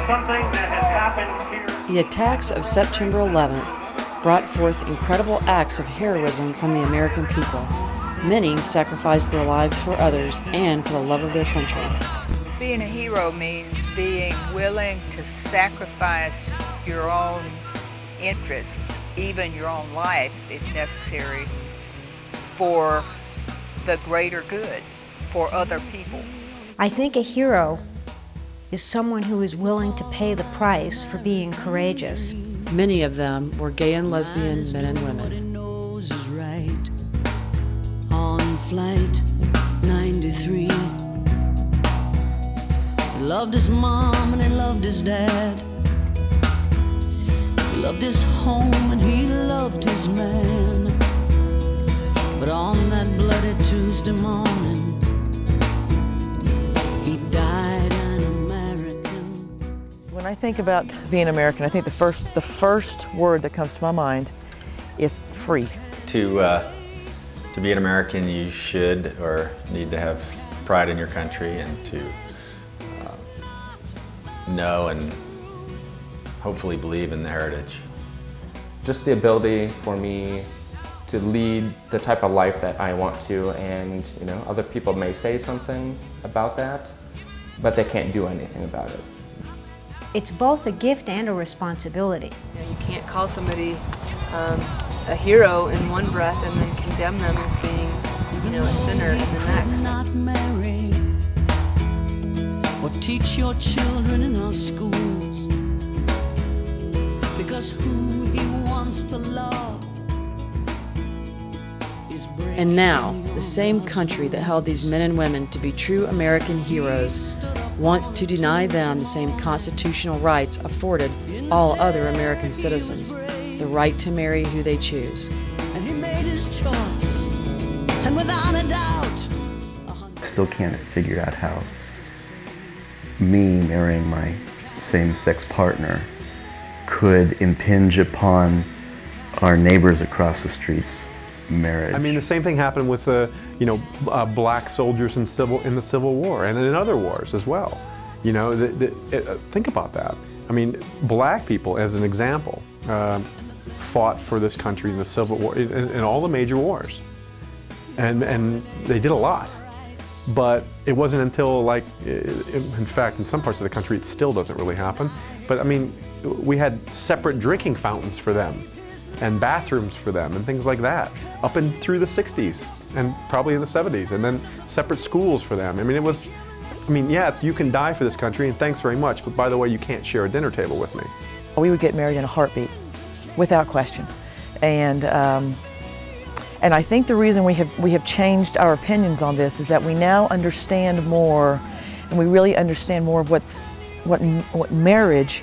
something that has happened here. The attacks of September 11th brought forth incredible acts of heroism from the American people. Many sacrificed their lives for others and for the love of their country. Being a hero means being willing to sacrifice your own interests, even your own life if necessary, for the greater good, for other people. I think a hero is someone who is willing to pay the price for being courageous. Many of them were gay and lesbian men and women. On Flight 93, he loved his mom and he loved his dad. He loved his home and he loved his man. But on that bloody Tuesday morning, he died an American. When I think about being American, I think the first word that comes to my mind is free. To be an American, you should or need to have pride in your country and to know and hopefully believe in the heritage. Just the ability for me to lead the type of life that I want to, and other people may say something about that, but they can't do anything about it. It's both a gift and a responsibility. You can't call somebody a hero in one breath and then condemn them as being, a sinner in the next. Not marry or teach your children in our schools, because who he wants to love is brave. And now, the same country that held these men and women to be true American heroes wants to deny them the same constitutional rights afforded all other American citizens, the right to marry who they choose. And he made his choice, and without a doubt, still can't figure out how me marrying my same-sex partner could impinge upon our neighbors across the street's marriage. I mean, the same thing happened with black soldiers in the Civil War and in other wars as well. Think about that. I mean, black people, as an example, fought for this country in the Civil War, in all the major wars, and they did a lot. But it wasn't until, in fact, in some parts of the country, it still doesn't really happen. But I mean, we had separate drinking fountains for them, and bathrooms for them, and things like that, up and through the 60s, and probably in the 70s, and then separate schools for them. I mean, yeah, you can die for this country, and thanks very much, but by the way, you can't share a dinner table with me. We would get married in a heartbeat, without question. And I think the reason we have changed our opinions on this is that we now understand more, and we really understand more of what marriage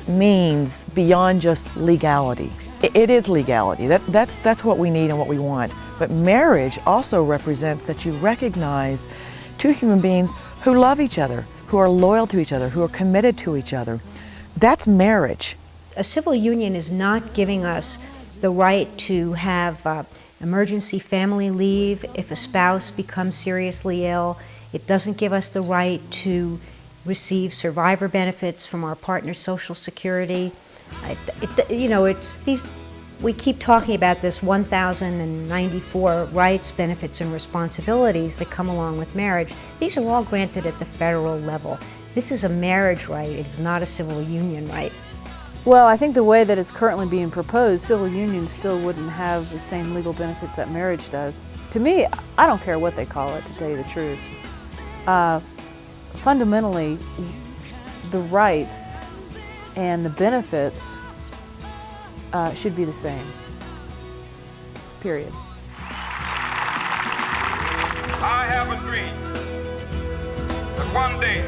means beyond just legality. It is legality. That's what we need and what we want. But marriage also represents that you recognize two human beings who love each other, who are loyal to each other, who are committed to each other. That's marriage. A civil union is not giving us the right to have emergency family leave if a spouse becomes seriously ill. It doesn't give us the right to receive survivor benefits from our partner's Social Security. We keep talking about this 1,094 rights, benefits, and responsibilities that come along with marriage. These are all granted at the federal level. This is a marriage right. It is not a civil union right. Well, I think the way that it's currently being proposed, civil unions still wouldn't have the same legal benefits that marriage does. To me, I don't care what they call it, to tell you the truth. Fundamentally, the rights and the benefits should be the same, period. I have a dream that one day